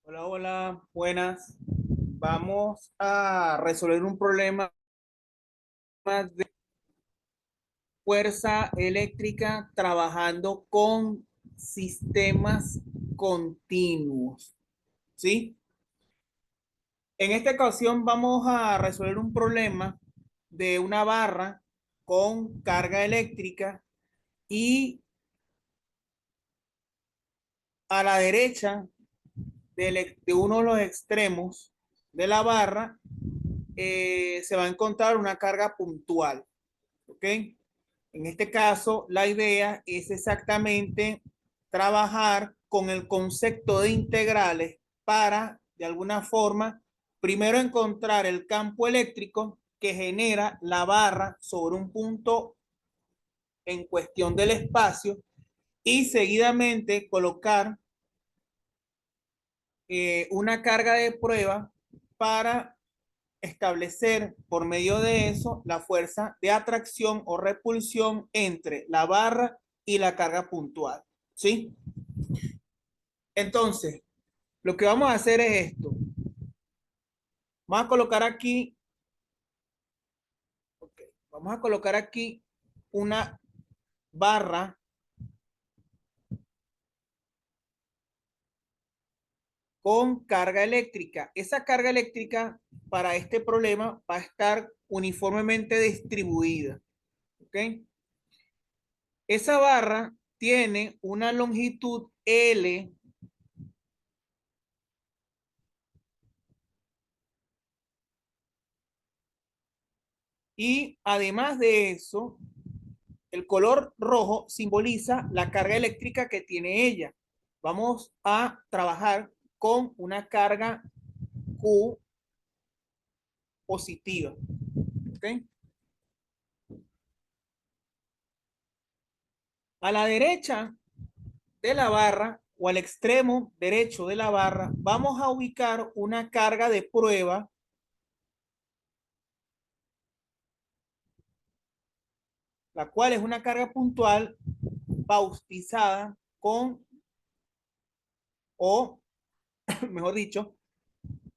Hola, hola, buenas. Vamos a resolver un problema de fuerza eléctrica trabajando con sistemas continuos, ¿sí? En esta ocasión vamos a resolver un problema de una barra con carga eléctrica y a la derecha de uno de los extremos de la barra se va a encontrar una carga puntual. ¿Ok? En este caso, la idea es exactamente trabajar con el concepto de integrales para, de alguna forma, primero encontrar el campo eléctrico que genera la barra sobre un punto en cuestión del espacio y seguidamente colocar una carga de prueba para establecer por medio de eso la fuerza de atracción o repulsión entre la barra y la carga puntual. ¿Sí? Entonces, lo que vamos a hacer es esto. Vamos a colocar aquí, okay, vamos a colocar aquí una barra con carga eléctrica. Esa carga eléctrica para este problema va a estar uniformemente distribuida. ¿Ok? Esa barra tiene una longitud L y además de eso, el color rojo simboliza la carga eléctrica que tiene ella. Vamos a trabajar con una carga Q positiva. ¿Okay? A la derecha de la barra o al extremo derecho de la barra vamos a ubicar una carga de prueba, la cual es una carga puntual bautizada con, o mejor dicho,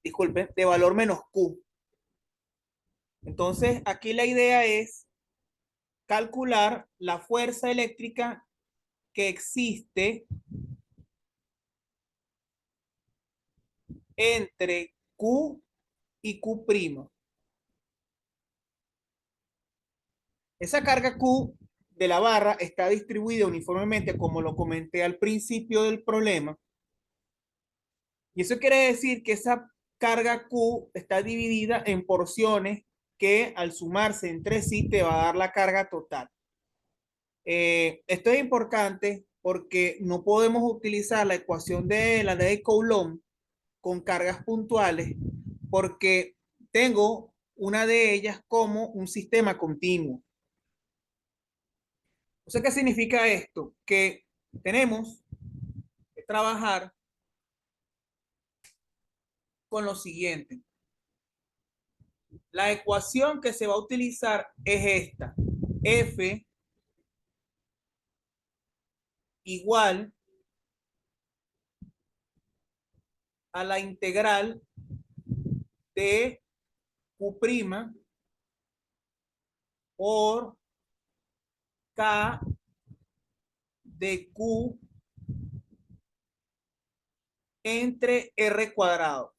disculpen, de valor menos Q. Entonces, aquí la idea es calcular la fuerza eléctrica que existe entre Q y Q'. Esa carga Q de la barra está distribuida uniformemente, como lo comenté al principio del problema. Y eso quiere decir que esa carga Q está dividida en porciones que al sumarse entre sí te va a dar la carga total. Esto es importante porque no podemos utilizar la ecuación de la ley de Coulomb con cargas puntuales porque tengo una de ellas como un sistema continuo. O sea, ¿qué significa esto? Que tenemos que trabajar con lo siguiente. La ecuación que se va a utilizar es esta. F igual a la integral de Q' por K de Q entre R cuadrado.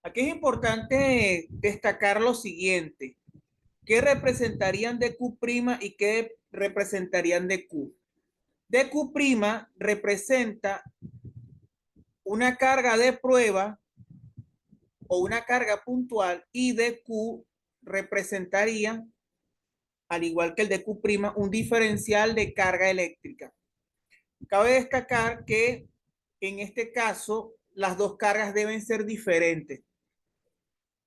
Aquí es importante destacar lo siguiente. ¿Qué representarían de Q' y qué representarían de Q? De Q' representa una carga de prueba o una carga puntual y de Q representaría, al igual que el de Q', un diferencial de carga eléctrica. Cabe destacar que en este caso las dos cargas deben ser diferentes.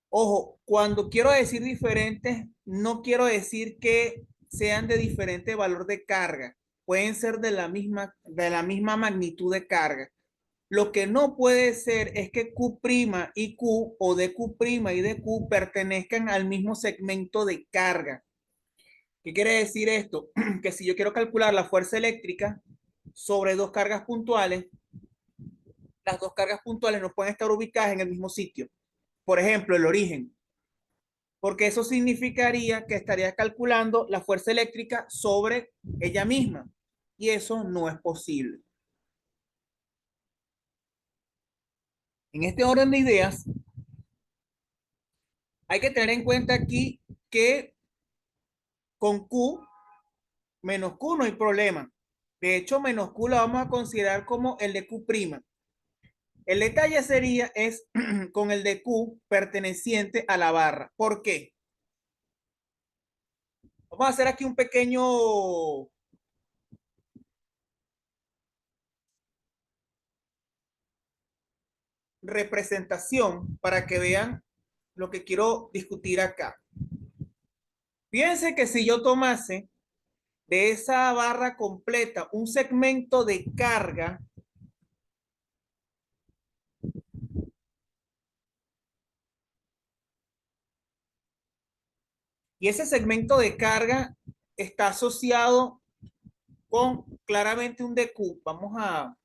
Ojo, cuando quiero decir diferentes, no quiero decir que sean de diferente valor de carga. Pueden ser de la misma magnitud de carga. Lo que no puede ser es que Q' y Q o de Q' y de Q pertenezcan al mismo segmento de carga. ¿Qué quiere decir esto? Que si yo quiero calcular la fuerza eléctrica sobre dos cargas puntuales, las dos cargas puntuales no pueden estar ubicadas en el mismo sitio. Por ejemplo, el origen. Porque eso significaría que estaría calculando la fuerza eléctrica sobre ella misma. Y eso no es posible. En este orden de ideas, hay que tener en cuenta aquí que con Q, menos Q no hay problema. De hecho, menos Q lo vamos a considerar como el de Q'. El detalle sería es con el de Q perteneciente a la barra. ¿Por qué? Vamos a hacer aquí un pequeño representación para que vean lo que quiero discutir acá. Fíjense que si yo tomase de esa barra completa un segmento de carga, y ese segmento de carga está asociado con claramente un DQ. Vamos a...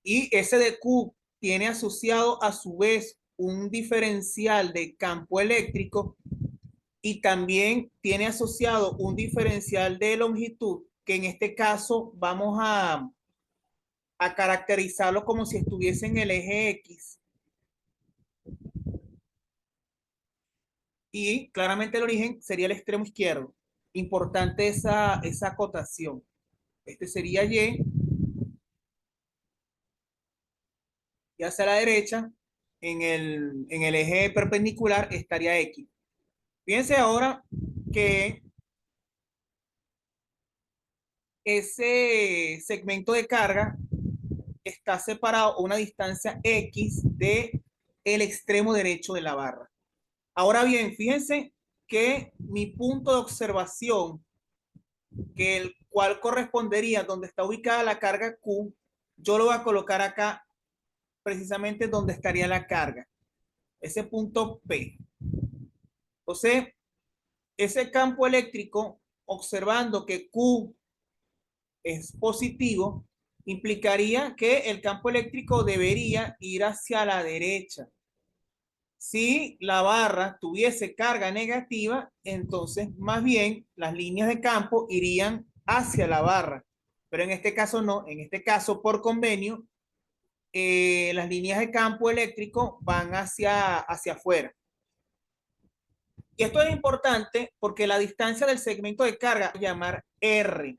Y ese DQ tiene asociado a su vez un diferencial de campo eléctrico y también tiene asociado un diferencial de longitud, que en este caso vamos a caracterizarlo como si estuviese en el eje X. Y claramente el origen sería el extremo izquierdo. Importante esa acotación. Este sería Y, y hacia la derecha, en el eje perpendicular, estaría X. Fíjense ahora que ese segmento de carga está separado a una distancia X de el extremo derecho de la barra. Ahora bien, fíjense que mi punto de observación, que el cual correspondería donde está ubicada la carga Q, yo lo voy a colocar acá precisamente donde estaría la carga, ese punto P. Entonces, ese campo eléctrico, observando que Q es positivo, implicaría que el campo eléctrico debería ir hacia la derecha. Si la barra tuviese carga negativa, entonces más bien las líneas de campo irían hacia la barra. Pero en este caso no, en este caso por convenio, las líneas de campo eléctrico van hacia afuera. Y esto es importante porque la distancia del segmento de carga se llamar R.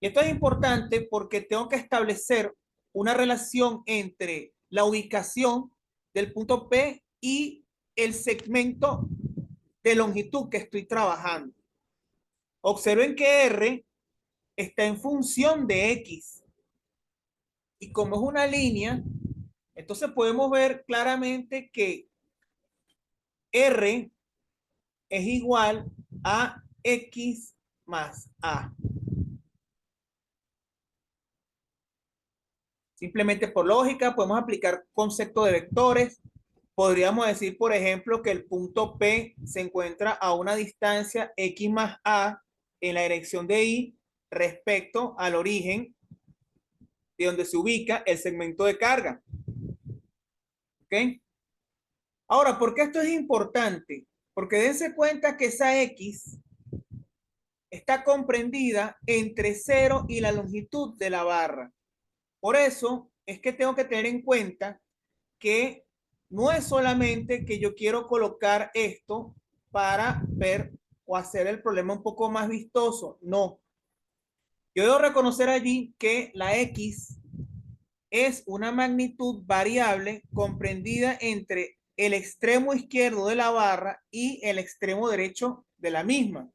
Y esto es importante porque tengo que establecer una relación entre la ubicación del punto P y el segmento de longitud que estoy trabajando. Observen que R está en función de X. Y como es una línea, entonces podemos ver claramente que R es igual a X más A. Simplemente por lógica podemos aplicar concepto de vectores. Podríamos decir, por ejemplo, que el punto P se encuentra a una distancia X más A en la dirección de Y respecto al origen de donde se ubica el segmento de carga. ¿Ok? Ahora, ¿por qué esto es importante? Porque dense cuenta que esa X está comprendida entre 0 y la longitud de la barra. Por eso es que tengo que tener en cuenta que no es solamente que yo quiero colocar esto para ver o hacer el problema un poco más vistoso. No. Yo debo reconocer allí que la X es una magnitud variable comprendida entre el extremo izquierdo de la barra y el extremo derecho de la misma.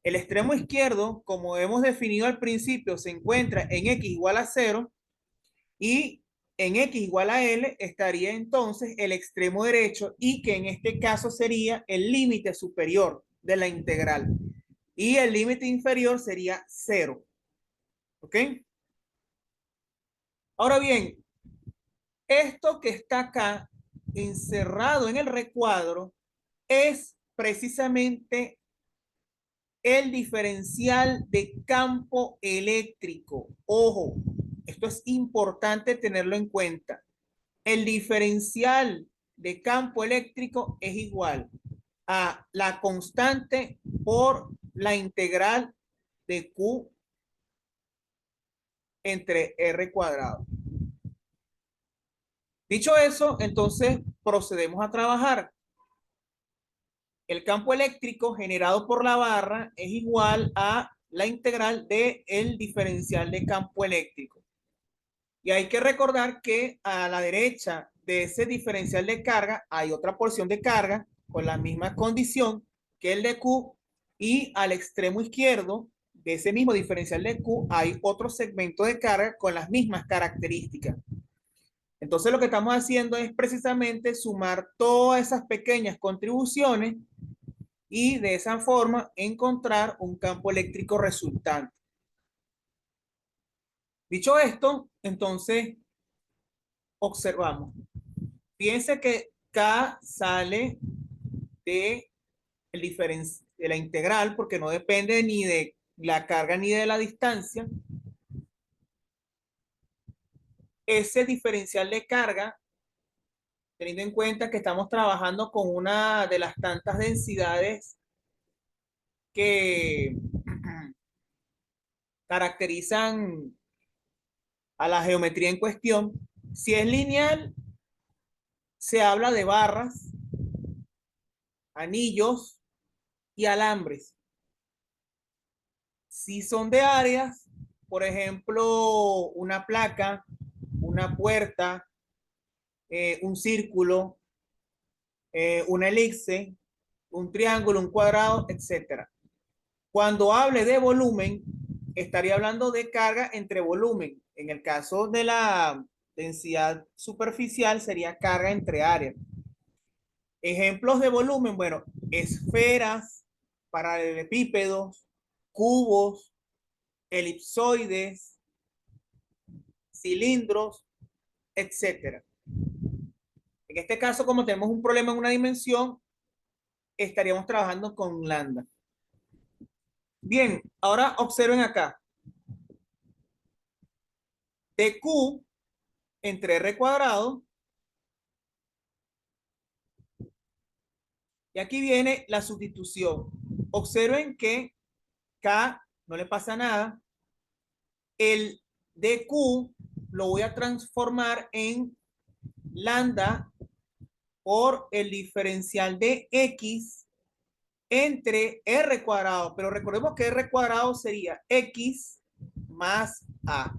El extremo izquierdo, como hemos definido al principio, se encuentra en X igual a 0 y en X igual a L estaría entonces el extremo derecho y que en este caso sería el límite superior de la integral. Y el límite inferior sería 0. ¿Ok? Ahora bien, esto que está acá encerrado en el recuadro es precisamente el diferencial de campo eléctrico. Ojo, esto es importante tenerlo en cuenta. El diferencial de campo eléctrico es igual a la constante por la integral de Q entre R cuadrado. Dicho eso, entonces procedemos a trabajar. El campo eléctrico generado por la barra es igual a la integral del diferencial de campo eléctrico. Y hay que recordar que a la derecha de ese diferencial de carga hay otra porción de carga con la misma condición que el de Q, y al extremo izquierdo de ese mismo diferencial de Q hay otro segmento de carga con las mismas características. Entonces lo que estamos haciendo es precisamente sumar todas esas pequeñas contribuciones y de esa forma encontrar un campo eléctrico resultante. Dicho esto, entonces observamos. Fíjense que K sale de, de la integral porque no depende ni de la carga ni de la distancia. Ese diferencial de carga, teniendo en cuenta que estamos trabajando con una de las tantas densidades que caracterizan a la geometría en cuestión, si es lineal, se habla de barras, anillos y alambres. Si son de áreas, por ejemplo, una placa, una puerta, un círculo, una elipse, un triángulo, un cuadrado, etcétera. Cuando hable de volumen, estaría hablando de carga entre volumen. En el caso de la densidad superficial, sería carga entre áreas. Ejemplos de volumen, bueno, esferas, paralelepípedos, cubos, elipsoides, cilindros, etcétera. En este caso, como tenemos un problema en una dimensión, estaríamos trabajando con lambda. Bien, ahora observen acá. De Q entre R cuadrado. Y aquí viene la sustitución. Observen que K no le pasa nada. El dq lo voy a transformar en lambda por el diferencial de x entre r cuadrado. Pero recordemos que r cuadrado sería x más a.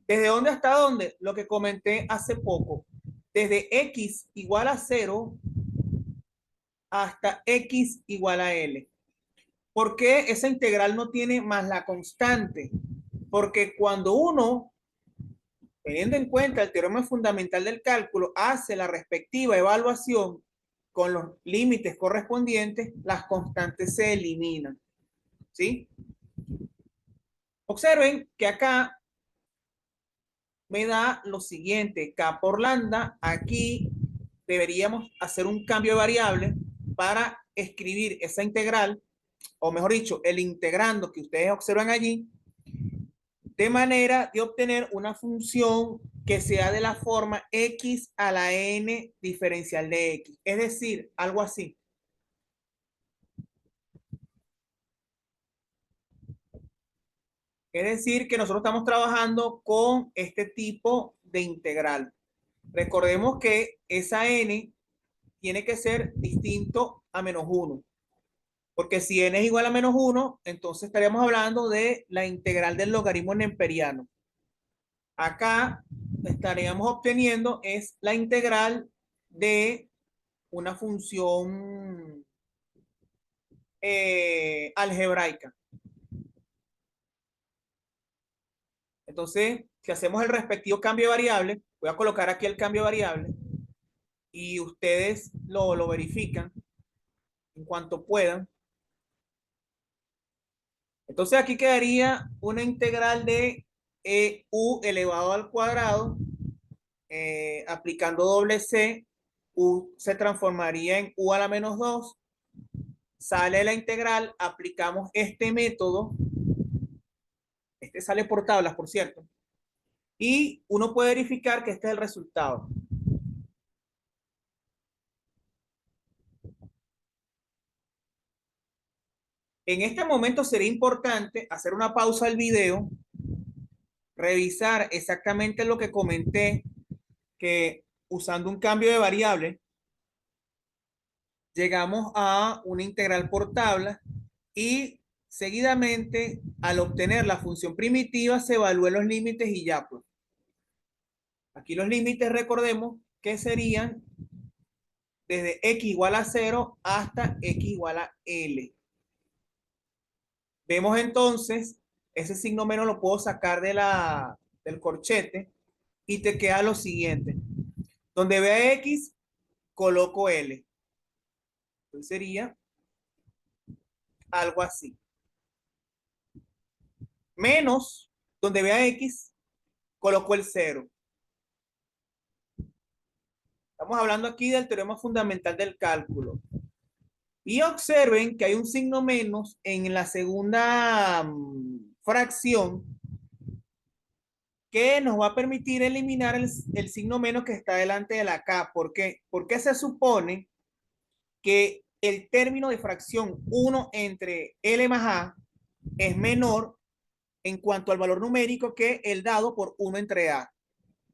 ¿Desde dónde hasta dónde? Lo que comenté hace poco. Desde x igual a 0 hasta x igual a l. ¿Por qué esa integral no tiene más la constante? Porque cuando uno, teniendo en cuenta el teorema fundamental del cálculo, hace la respectiva evaluación con los límites correspondientes, las constantes se eliminan. ¿Sí? Observen que acá me da lo siguiente, K por lambda. Aquí deberíamos hacer un cambio de variable para escribir esa integral, o mejor dicho, el integrando que ustedes observan allí, de manera de obtener una función que sea de la forma x a la n diferencial de x. Es decir, algo así. Es decir, que nosotros estamos trabajando con este tipo de integral. Recordemos que esa n tiene que ser distinto a -1. Porque si n es igual a -1, entonces estaríamos hablando de la integral del logaritmo neperiano. Acá estaríamos obteniendo es la integral de una función algebraica. Entonces, si hacemos el respectivo cambio de variable, voy a colocar aquí el cambio de variable y ustedes lo verifican en cuanto puedan. Entonces aquí quedaría una integral de u elevado al cuadrado, aplicando doble c, U se transformaría en U a la menos 2. Sale la integral, aplicamos este método. Este sale por tablas, por cierto. Y uno puede verificar que este es el resultado. En este momento sería importante hacer una pausa al video, revisar exactamente lo que comenté, que usando un cambio de variable, llegamos a una integral por tabla y seguidamente, al obtener la función primitiva, se evalúan los límites y ya pues. Aquí los límites, recordemos que serían desde x igual a 0 hasta x igual a L. Vemos entonces, ese signo menos lo puedo sacar del corchete y te queda lo siguiente. Donde vea X, coloco L. Entonces sería algo así. Menos, donde vea X, coloco el 0. Estamos hablando aquí del teorema fundamental del cálculo. Y observen que hay un signo menos en la segunda fracción que nos va a permitir eliminar el signo menos que está delante de la K. ¿Por qué? Porque se supone que el término de fracción 1 entre L más A es menor en cuanto al valor numérico que el dado por 1 entre A.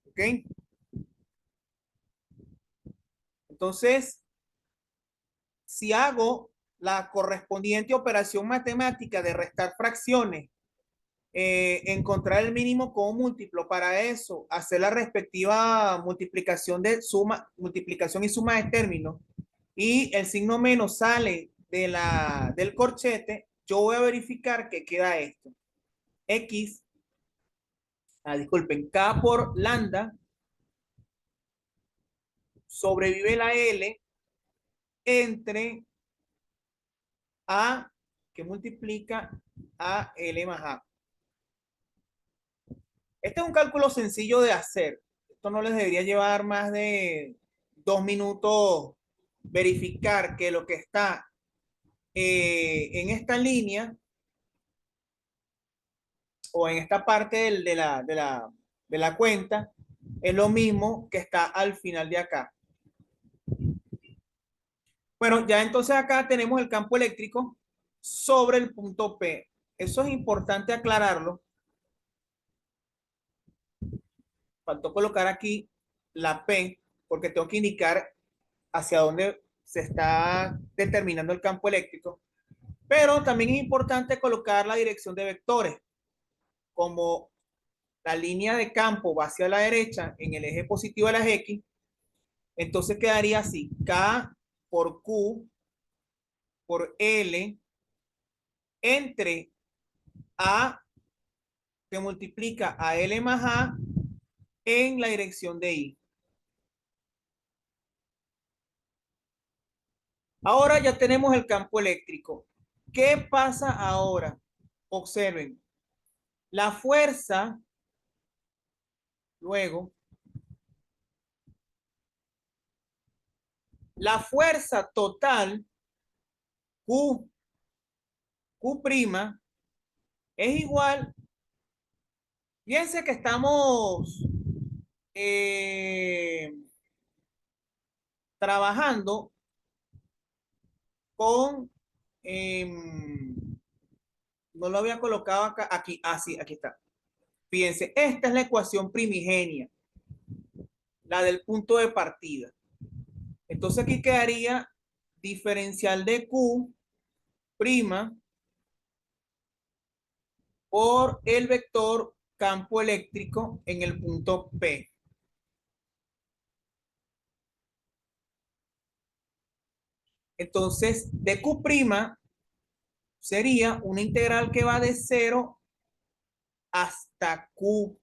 ¿Ok? Entonces, si hago la correspondiente operación matemática de restar fracciones, encontrar el mínimo como múltiplo, para eso hacer la respectiva multiplicación multiplicación y suma de términos, y el signo menos sale del corchete, yo voy a verificar que queda esto. X, disculpen, K por lambda sobrevive la L entre A que multiplica a L más A. Este es un cálculo sencillo de hacer. Esto no les debería llevar más de 2 minutos verificar que lo que está en esta línea o en esta parte de la cuenta es lo mismo que está al final de acá. Bueno, ya entonces acá tenemos el campo eléctrico sobre el punto P. Eso es importante aclararlo. Faltó colocar aquí la P porque tengo que indicar hacia dónde se está determinando el campo eléctrico. Pero también es importante colocar la dirección de vectores. Como la línea de campo va hacia la derecha en el eje positivo de las X, entonces quedaría así: K por Q por L entre A que multiplica a L más A en la dirección de I. Ahora ya tenemos el campo eléctrico. ¿Qué pasa ahora? Observen. La fuerza, luego, la fuerza total, Q, Q' es igual. Fíjense que estamos eh, trabajando con, eh, no lo había colocado acá, aquí, sí, aquí está. Fíjense, esta es la ecuación primigenia, la del punto de partida. Entonces aquí quedaría diferencial de Q prima por el vector campo eléctrico en el punto P. Entonces, de Q' sería una integral que va de 0 hasta Q.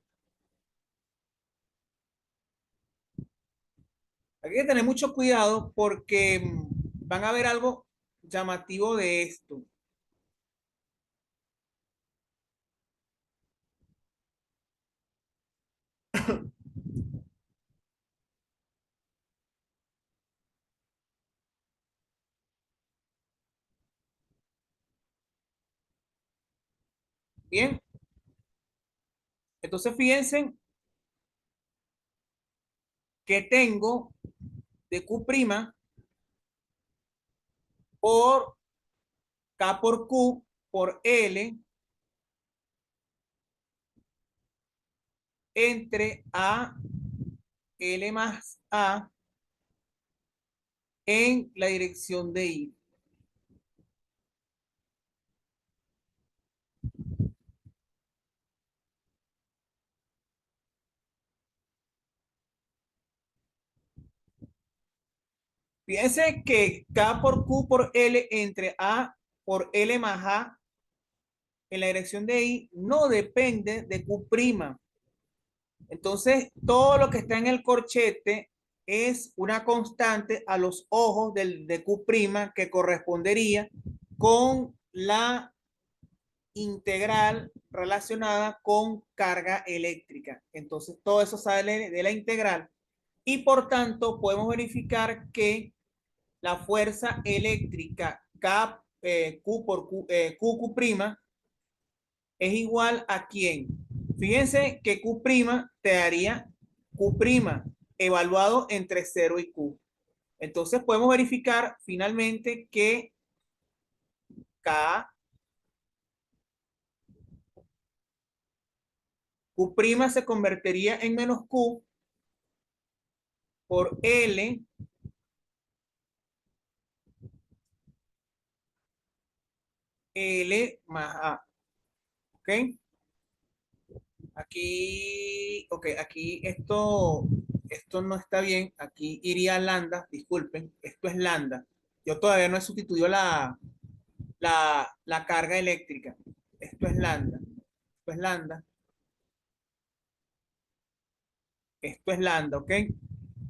Hay que tener mucho cuidado porque van a ver algo llamativo de esto. Bien, entonces fíjense que tengo de Q' por K por Q por L entre A, L más A en la dirección de I. Fíjense que K por Q por L entre A por L más A en la dirección de I no depende de Q'. Entonces, todo lo que está en el corchete es una constante a los ojos de Q' que correspondería con la integral relacionada con carga eléctrica. Entonces, todo eso sale de la integral y por tanto podemos verificar que la fuerza eléctrica Q por Q es igual a quién. Fíjense que Q' te daría Q' evaluado entre 0 y Q. Entonces podemos verificar finalmente que K Q' se convertiría en menos Q por L más A. ¿Ok? Aquí esto no está bien. Aquí iría lambda, disculpen, esto es lambda. Yo todavía no he sustituido la carga eléctrica. Esto es lambda, esto es lambda, esto es lambda, ¿ok?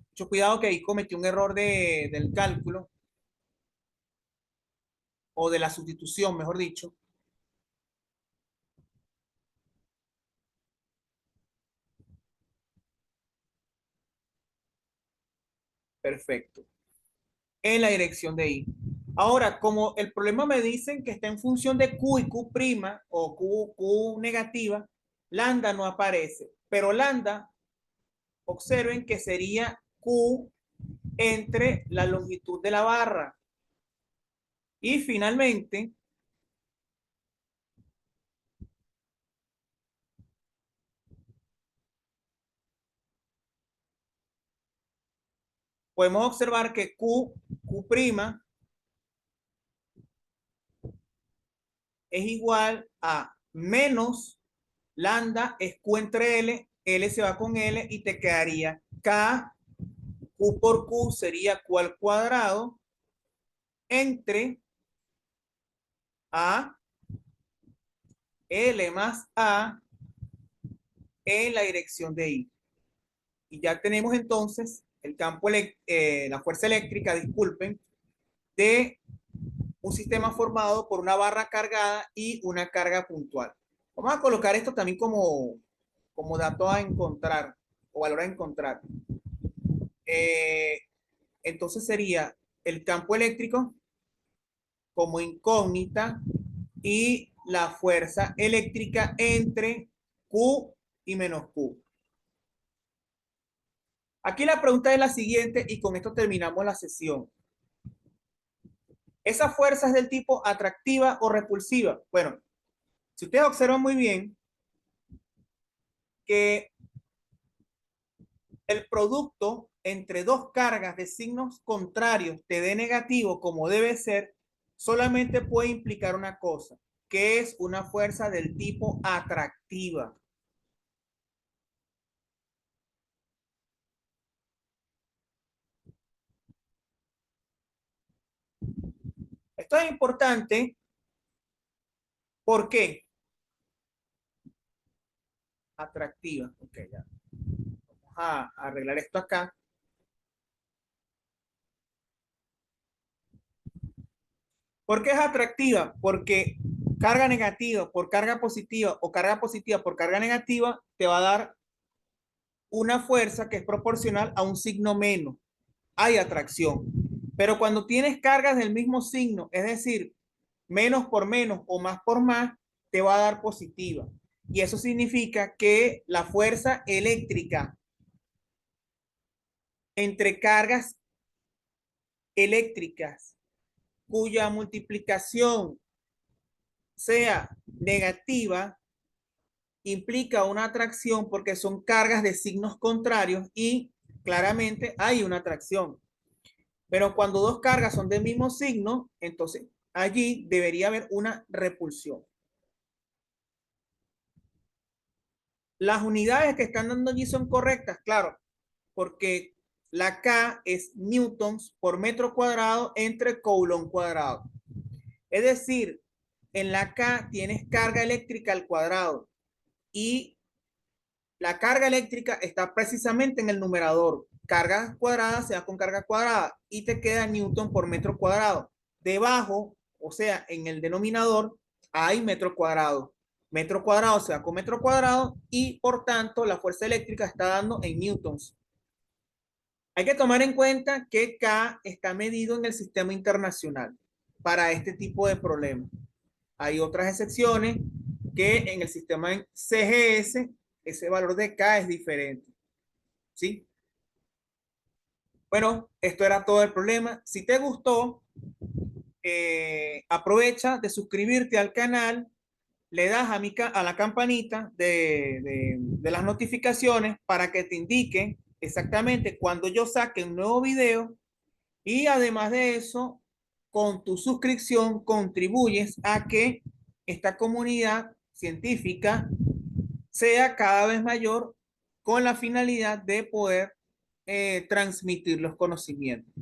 Mucho cuidado que ahí cometí un error del cálculo o de la sustitución, mejor dicho. Perfecto. En la dirección de I. Ahora, como el problema me dicen que está en función de Q y Q' o Q negativa, lambda no aparece. Pero lambda, observen que sería Q entre la longitud de la barra. Y finalmente, podemos observar que Q' es igual a menos lambda es Q entre L, L se va con L y te quedaría K, Q por Q sería Q al cuadrado entre A, L más A en la dirección de I. Y ya tenemos entonces el campo, la fuerza eléctrica, disculpen, de un sistema formado por una barra cargada y una carga puntual. Vamos a colocar esto también como dato a encontrar o valor a encontrar. Eh, entonces sería el campo eléctrico como incógnita y la fuerza eléctrica entre Q y menos Q. Aquí la pregunta es la siguiente y con esto terminamos la sesión. ¿Esa fuerza es del tipo atractiva o repulsiva? Bueno, si ustedes observan muy bien que el producto entre dos cargas de signos contrarios te dé negativo como debe ser, solamente puede implicar una cosa, que es una fuerza del tipo atractiva. Esto es importante. ¿Por qué? Atractiva. Ok, ya. Vamos a arreglar esto acá. ¿Por qué es atractiva? Porque carga negativa por carga positiva o carga positiva por carga negativa te va a dar una fuerza que es proporcional a un signo menos. Hay atracción. Pero cuando tienes cargas del mismo signo, es decir, menos por menos o más por más, te va a dar positiva. Y eso significa que la fuerza eléctrica entre cargas eléctricas cuya multiplicación sea negativa implica una atracción porque son cargas de signos contrarios y claramente hay una atracción. Pero cuando dos cargas son del mismo signo, entonces allí debería haber una repulsión. Las unidades que están dando allí son correctas, claro, porque la K es newtons por metro cuadrado entre coulomb cuadrado. Es decir, en la K tienes carga eléctrica al cuadrado y la carga eléctrica está precisamente en el numerador. Carga cuadrada se da con carga cuadrada y te queda newton por metro cuadrado. Debajo, o sea, en el denominador, hay metro cuadrado. Metro cuadrado se da con metro cuadrado y por tanto la fuerza eléctrica está dando en newtons. Hay que tomar en cuenta que K está medido en el sistema internacional para este tipo de problemas. Hay otras excepciones que en el sistema CGS ese valor de K es diferente. ¿Sí? Bueno, esto era todo el problema. Si te gustó, aprovecha de suscribirte al canal, le das a la campanita de las notificaciones para que te indique exactamente cuando yo saque un nuevo video y además de eso, con tu suscripción contribuyes a que esta comunidad científica sea cada vez mayor con la finalidad de poder transmitir los conocimientos.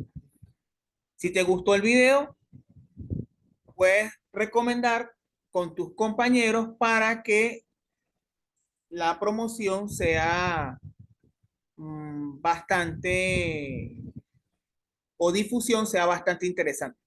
Si te gustó el video, puedes recomendar con tus compañeros para que la promoción sea bastante o difusión sea bastante interesante.